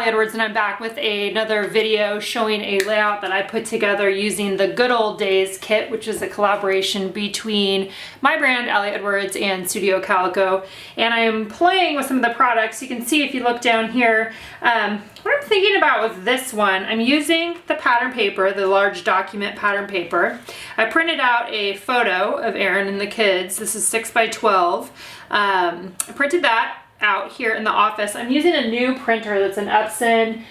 Allie Edwards, and I'm back with another video showing a layout that I put together using the Good Old Days kit, which is a collaboration between my brand, Allie Edwards, and Studio Calico. And I'm playing with some of the products. You can see if you look down here, what I'm thinking about with this one, I'm using the pattern paper, the large document pattern paper. I printed out a photo of Aaron and the kids. This is 6 by 12. I printed that out here in the office. I'm using a new printer that's an Epson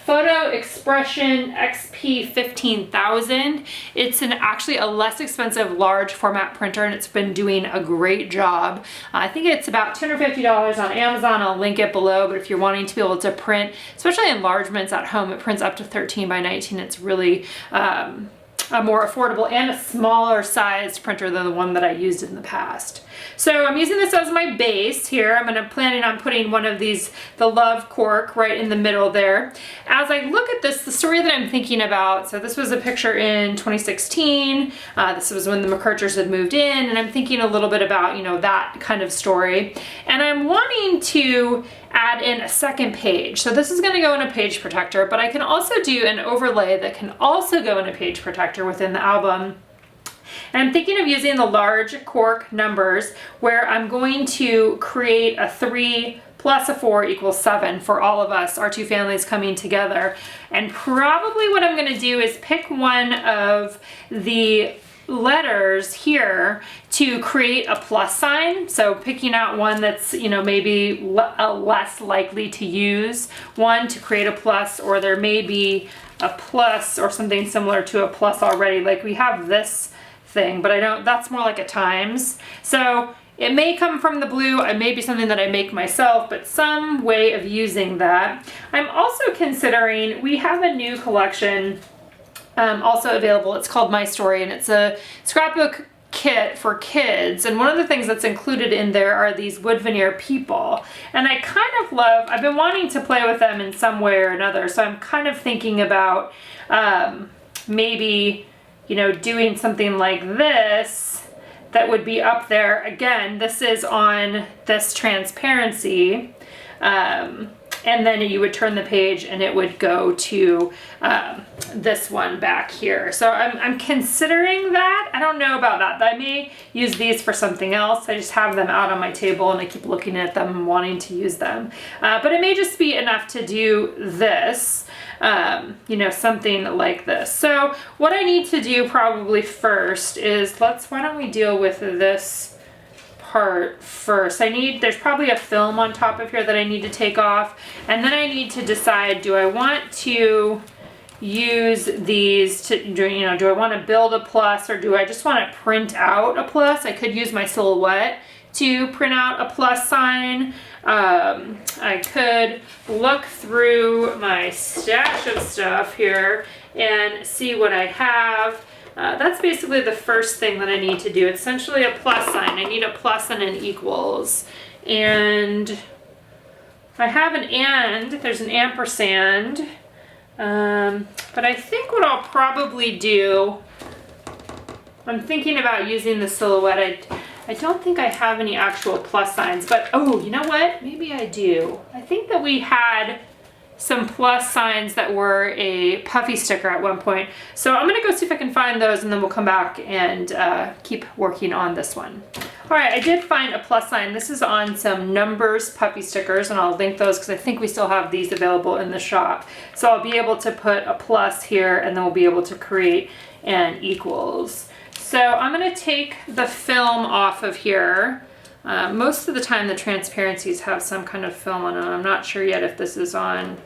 Photo Expression XP 15000. It's actually a less expensive large format printer, and it's been doing a great job. I think it's about $250 on Amazon. I'll link it below, but if you're wanting to be able to print, especially enlargements at home, it prints up to 13 by 19. It's really a more affordable and a smaller sized printer than the one that I used in the past. So I'm using this as my base here. I'm planning on putting one of these, the love cork, right in the middle there. As I look at this, the story that I'm thinking about, so this was a picture in 2016. This was when the McCarters had moved in, and I'm thinking a little bit about, you know, that kind of story. And I'm wanting to add in a second page. So this is going to go in a page protector, but I can also do an overlay that can also go in a page protector within the album. And I'm thinking of using the large cork numbers, where I'm going to create a 3 plus a 4 equals 7 for all of us, our two families coming together. And probably what I'm going to do is pick one of the letters here to create a plus sign. So picking out one that's, you know, maybe less likely to use one to create a plus, or there may be a plus or something similar to a plus already. Like we have this thing, but I don't, that's more like a times. So it may come from the blue, it may be something that I make myself, but some way of using that. I'm also considering, we have a new collection also available. It's called My Story, and it's a scrapbook kit for kids. And one of the things that's included in there are these wood veneer people. And I kind of love, I've been wanting to play with them in some way or another. So I'm kind of thinking about maybe, you know, doing something like this that would be up there. Again, this is on this transparency. And then you would turn the page and it would go to this one back here. So I'm considering that. I don't know about that. I may use these for something else. I just have them out on my table and I keep looking at them and wanting to use them. But it may just be enough to do this, you know, something like this. So what I need to do probably first is, why don't we deal with this part first. There's probably a film on top of here that I need to take off, and then I need to decide, do I want to use these to, you know, do I want to build a plus, or do I just want to print out a plus? I could use my silhouette to print out a plus sign. I could look through my stash of stuff here and see what I have. That's basically the first thing that I need to do. It's essentially a plus sign. I need a plus and an equals. And I have an and, there's an ampersand. But I think what I'll probably do, I'm thinking about using the silhouette. I don't think I have any actual plus signs, but oh, you know what? Maybe I do. I think that we had some plus signs that were a puffy sticker at one point. So I'm gonna go see if I can find those, and then we'll come back and keep working on this one. All right, I did find a plus sign. This is on some numbers puffy stickers, and I'll link those because I think we still have these available in the shop. So I'll be able to put a plus here, and then we'll be able to create an equals. So I'm gonna take the film off of here. Most of the time the transparencies have some kind of film on them. I'm not sure yet if this is on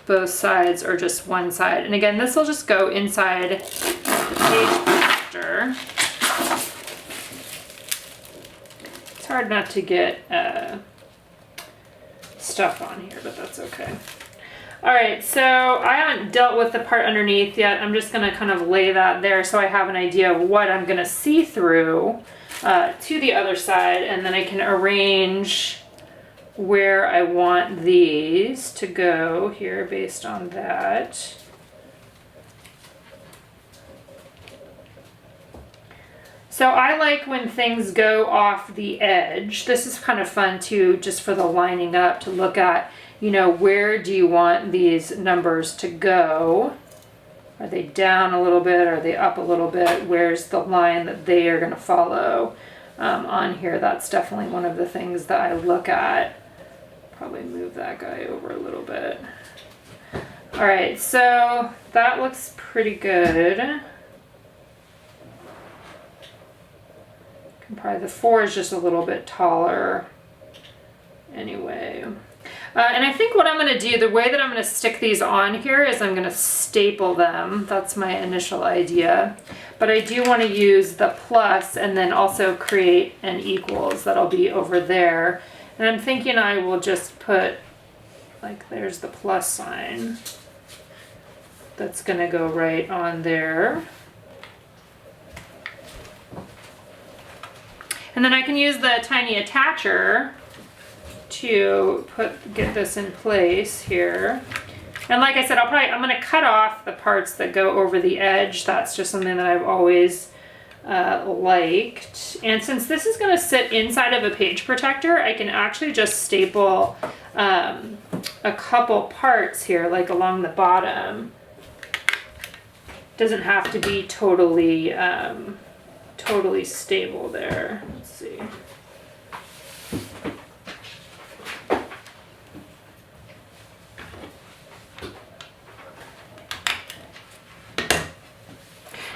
both sides or just one side. And again, this will just go inside the page protector. It's hard not to get stuff on here, but that's okay. All right, so I haven't dealt with the part underneath yet. I'm just gonna kind of lay that there so I have an idea of what I'm gonna see through to the other side, and then I can arrange where I want these to go here based on that. So I like when things go off the edge. This is kind of fun too, just for the lining up to look at you know, where do you want these numbers to go? Are they down a little bit? Are they up a little bit? Where's the line that they are going to follow on here? That's definitely one of the things that I look at. Probably move that guy over a little bit. All right, so that looks pretty good. Probably the 4 is just a little bit taller. Anyway. And I think what I'm going to do, the way that I'm going to stick these on here is I'm going to staple them. That's my initial idea. But I do want to use the plus and then also create an equals that'll be over there. And I'm thinking I will just put, like, there's the plus sign. That's going to go right on there. And then I can use the tiny attacher to get this in place here. And like I said, I'm going to cut off the parts that go over the edge. That's just something that I've always liked. And since this is going to sit inside of a page protector, I can actually just staple a couple parts here, like along the bottom. Doesn't have to be totally totally stable there. Let's see.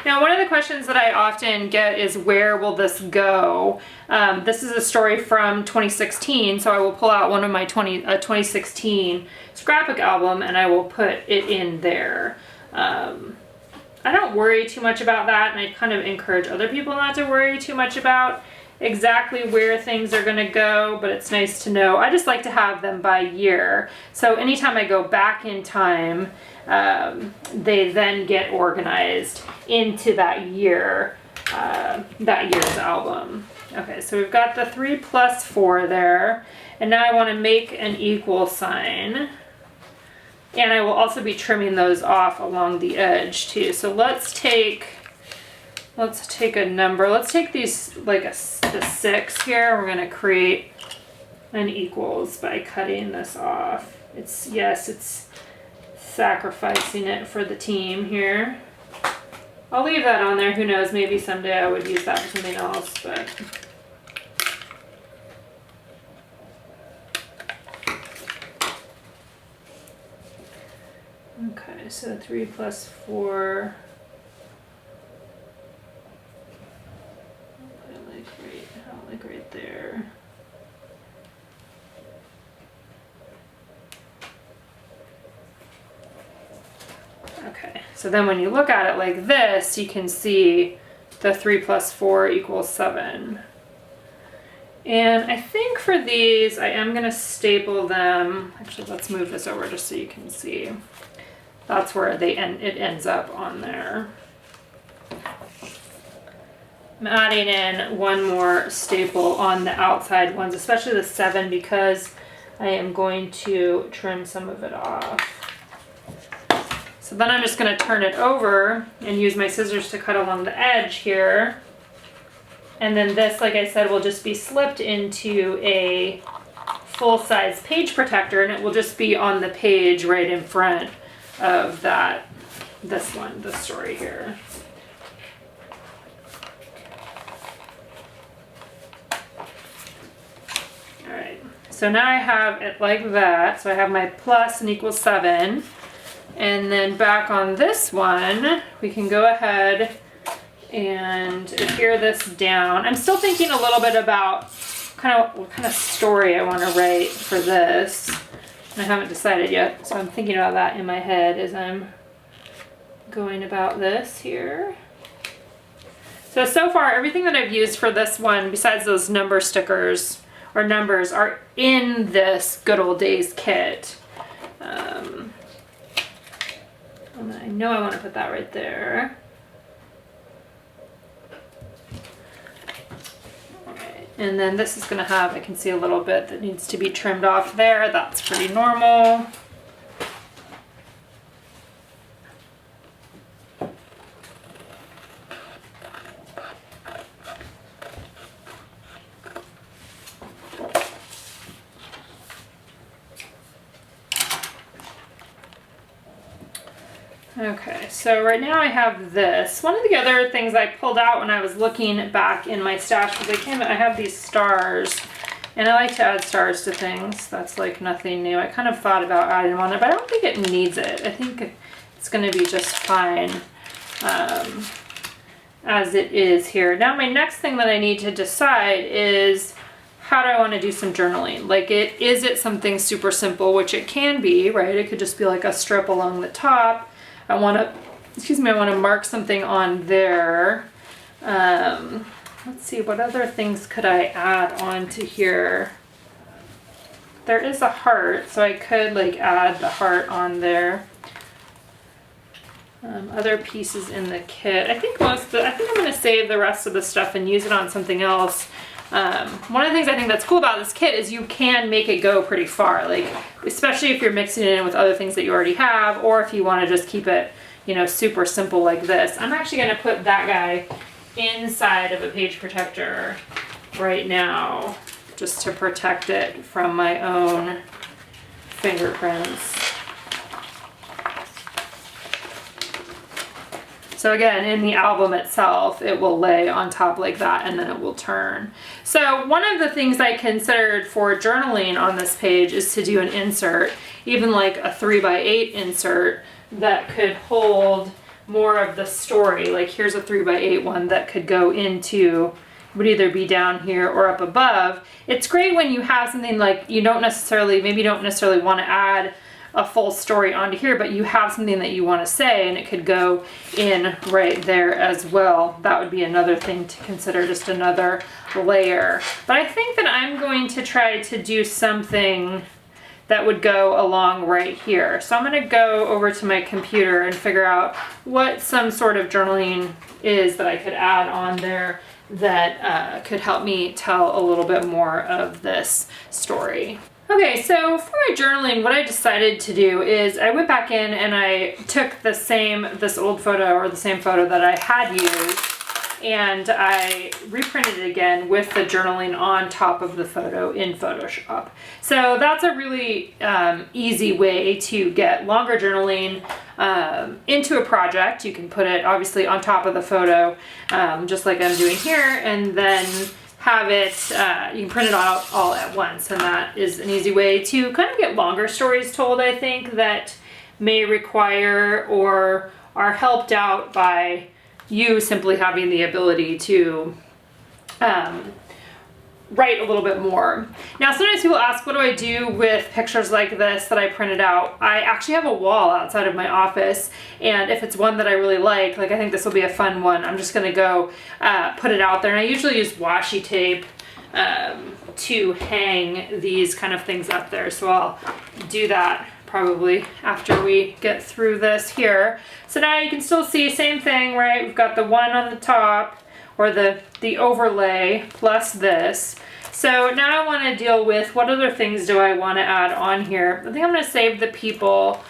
Now, one of the questions that I often get is, where will this go? This is a story from 2016, so I will pull out one of my 2016 scrapbook album and I will put it in there. I don't worry too much about that, and I kind of encourage other people not to worry too much about exactly where things are going to go, but it's nice to know. I just like to have them by year. So anytime I go back in time, they then get organized into that year, that year's album. Okay, so we've got the 3 plus 4 there, and now I want to make an equal sign. And I will also be trimming those off along the edge too. So let's take a number. Let's take these, like the 6 here. We're going to create an equals by cutting this off. It's sacrificing it for the team here. I'll leave that on there. Who knows, maybe someday I would use that for something else, but okay, so 3 plus 4. Like right there. Okay, so then when you look at it like this, you can see the 3 plus 4 equals 7. And I think for these, I am going to staple them. Actually, let's move this over just so you can see. That's where it ends up on there. I'm adding in one more staple on the outside ones, especially the 7, because I am going to trim some of it off. So then I'm just going to turn it over and use my scissors to cut along the edge here. And then this, like I said, will just be slipped into a full-size page protector, and it will just be on the page right in front of this story here. All right, so now I have it like that. So I have my plus and equals 7. And then back on this one, we can go ahead and adhere this down. I'm still thinking a little bit about what kind of story I want to write for this. I haven't decided yet, so I'm thinking about that in my head as I'm going about this here. So far, everything that I've used for this one, besides those number stickers or numbers, are in this Good Old Days kit. And I know I want to put that right there. Okay. And then this is going to have, I can see a little bit that needs to be trimmed off there. That's pretty normal. Okay, so right now I have this. One of the other things I pulled out when I was looking back in my stash was I have these stars, and I like to add stars to things. That's like nothing new. I kind of thought about adding them on there, but I don't think it needs it. I think it's going to be just fine as it is here. Now my next thing that I need to decide is, how do I want to do some journaling? Like, is it something super simple, which it can be, right? It could just be like a strip along the top. I want to mark something on there. Let's see, what other things could I add on to here? There is a heart, so I could like add the heart on there. Other pieces in the kit. I think I'm going to save the rest of the stuff and use it on something else. One of the things I think that's cool about this kit is you can make it go pretty far, like especially if you're mixing it in with other things that you already have, or if you want to just keep it, you know, super simple like this. I'm actually going to put that guy inside of a page protector right now, just to protect it from my own fingerprints. So again, in the album itself, it will lay on top like that, and then it will turn. So one of the things I considered for journaling on this page is to do an insert, even like a 3x8 insert that could hold more of the story. Like here's a 3x8 one that could go into, would either be down here or up above. It's great when you have something like maybe you don't necessarily want to add a full story onto here, but you have something that you want to say, and it could go in right there as well. That would be another thing to consider, just another layer. But I think that I'm going to try to do something that would go along right here. So I'm going to go over to my computer and figure out what some sort of journaling is that I could add on there that could help me tell a little bit more of this story. Okay, so for my journaling, what I decided to do is I went back in and I took this old photo, or the same photo that I had used, and I reprinted it again with the journaling on top of the photo in Photoshop. So that's a really easy way to get longer journaling into a project. You can put it obviously on top of the photo, just like I'm doing here, and then have it, you can print it out all at once, and that is an easy way to kind of get longer stories told, I think, that may require or are helped out by you simply having the ability to write a little bit more. Now, sometimes people ask, what do I do with pictures like this that I printed out? I actually have a wall outside of my office, and if it's one that I really like I think this will be a fun one, I'm just gonna go put it out there. And I usually use washi tape to hang these kind of things up there, so I'll do that probably after we get through this here. So now you can still see, same thing, right? We've got the one on the top, or the overlay plus this. So now I want to deal with what other things do I want to add on here. I think I'm going to save the people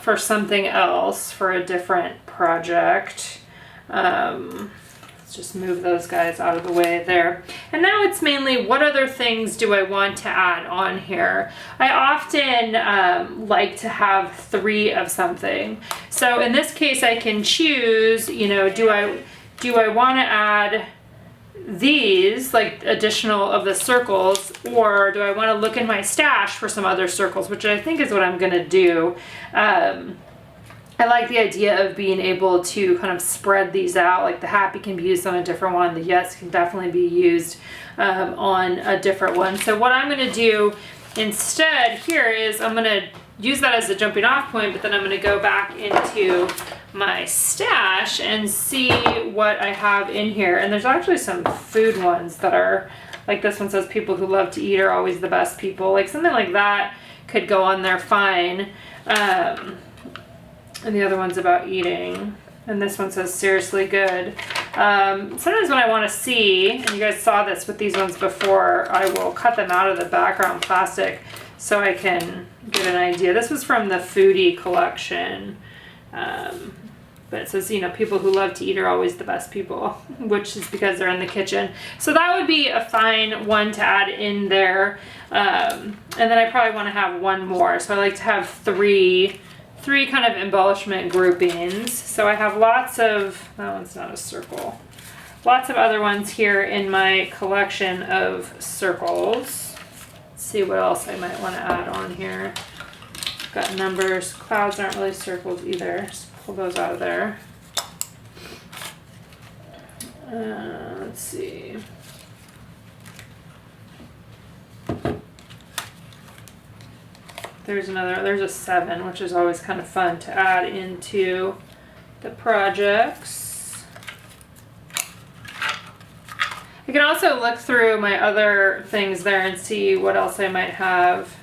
for something else, for a different project. Let's just move those guys out of the way there. And now it's mainly, what other things do I want to add on here? I often like to have 3 of something. So in this case, I can choose, you know, do I want to add these, like additional of the circles, or do I want to look in my stash for some other circles, which I think is what I'm going to do. I like the idea of being able to kind of spread these out, like the happy can be used on a different one, the yes can definitely be used on a different one. So what I'm going to do instead here is I'm going to use that as a jumping off point, but then I'm going to go back into my stash and see what I have in here. And there's actually some food ones that are, like this one says, people who love to eat are always the best people. Like something like that could go on there fine. And the other one's about eating. And this one says, seriously good. Sometimes when I want to see, and you guys saw this with these ones before, I will cut them out of the background plastic so I can get an idea. This was from the Foodie collection. But it says, you know, people who love to eat are always the best people, which is because they're in the kitchen. So that would be a fine one to add in there. And then I probably want to have one more. So I like to have three 3 kind of embellishment groupings. So I have lots of, that one's not a circle, lots of other ones here in my collection of circles. Let's see what else I might want to add on here. Got numbers. Clouds aren't really circles either. Just pull those out of there. Let's see. There's a 7, which is always kind of fun to add into the projects. I can also look through my other things there and see what else I might have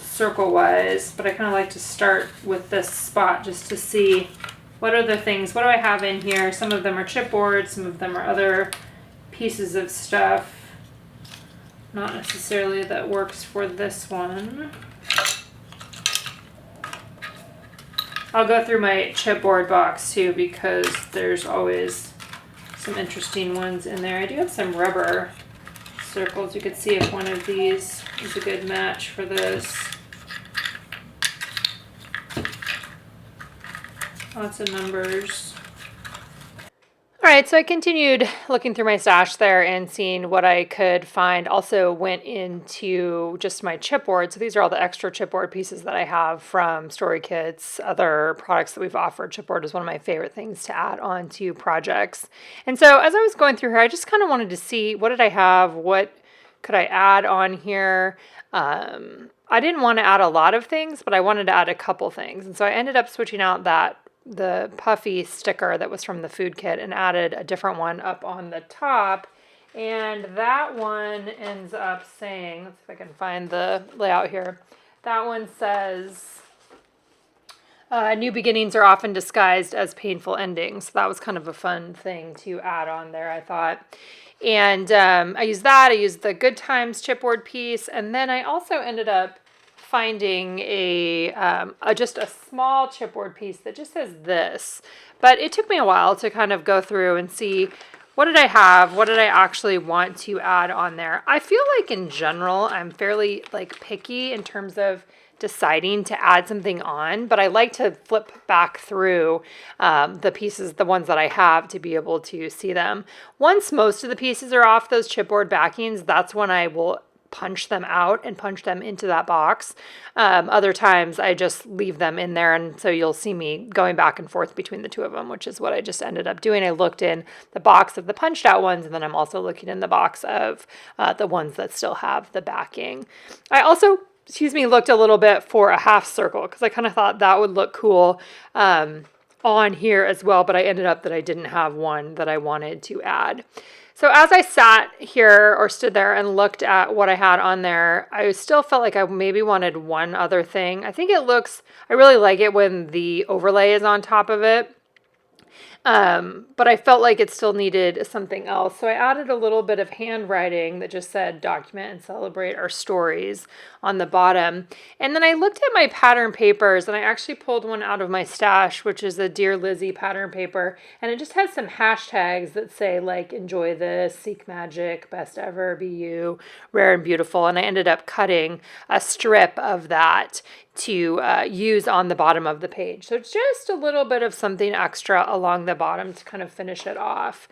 circle-wise, but I kind of like to start with this spot just to see what other things, what do I have in here. Some of them are chipboard, some of them are other pieces of stuff. Not necessarily that works for this one. I'll go through my chipboard box too because there's always some interesting ones in there. I do have some rubber circles. You could see if one of these is a good match for this. Lots of numbers. All right, so I continued looking through my stash there and seeing what I could find. Also went into just my chipboard. So these are all the extra chipboard pieces that I have from Story Kits, other products that we've offered. Chipboard is one of my favorite things to add on to projects. And so as I was going through here, I just kind of wanted to see what did I have, what could I add on here. I didn't want to add a lot of things, but I wanted to add a couple things. And so I ended up switching out the puffy sticker that was from the food kit and added a different one up on the top. And that one ends up saying, let's see if I can find the layout here. That one says, new beginnings are often disguised as painful endings. So that was kind of a fun thing to add on there, I thought. And I used that. I used the Good Times chipboard piece. And then I also ended up finding just a small chipboard piece that just says this. But it took me a while to kind of go through and see what did I have, what did I actually want to add on there. I feel like in general I'm fairly picky in terms of deciding to add something on, but I like to flip back through the pieces, the ones that I have, to be able to see them. Once most of the pieces are off those chipboard backings, that's when I will punch them out and punch them into that box. Other times I just leave them in there, and so you'll see me going back and forth between the two of them, which is what I just ended up doing. I looked in the box of the punched out ones, and then I'm also looking in the box of the ones that still have the backing. I also, looked a little bit for a half circle because I kind of thought that would look cool on here as well, but I ended up that I didn't have one that I wanted to add. So as I sat here or stood there and looked at what I had on there, I still felt like I maybe wanted one other thing. I really like it when the overlay is on top of it. But I felt like it still needed something else. So I added a little bit of handwriting that just said document and celebrate our stories on the bottom. And then I looked at my pattern papers, and I actually pulled one out of my stash, which is a Dear Lizzie pattern paper. And it just has some hashtags that say enjoy this, seek magic, best ever, be you, rare and beautiful. And I ended up cutting a strip of that to use on the bottom of the page. So just a little bit of something extra along the bottom to kind of finish it off.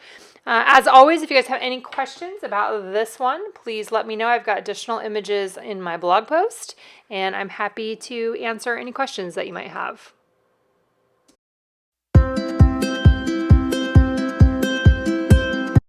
As always, if you guys have any questions about this one, please let me know. I've got additional images in my blog post, and I'm happy to answer any questions that you might have.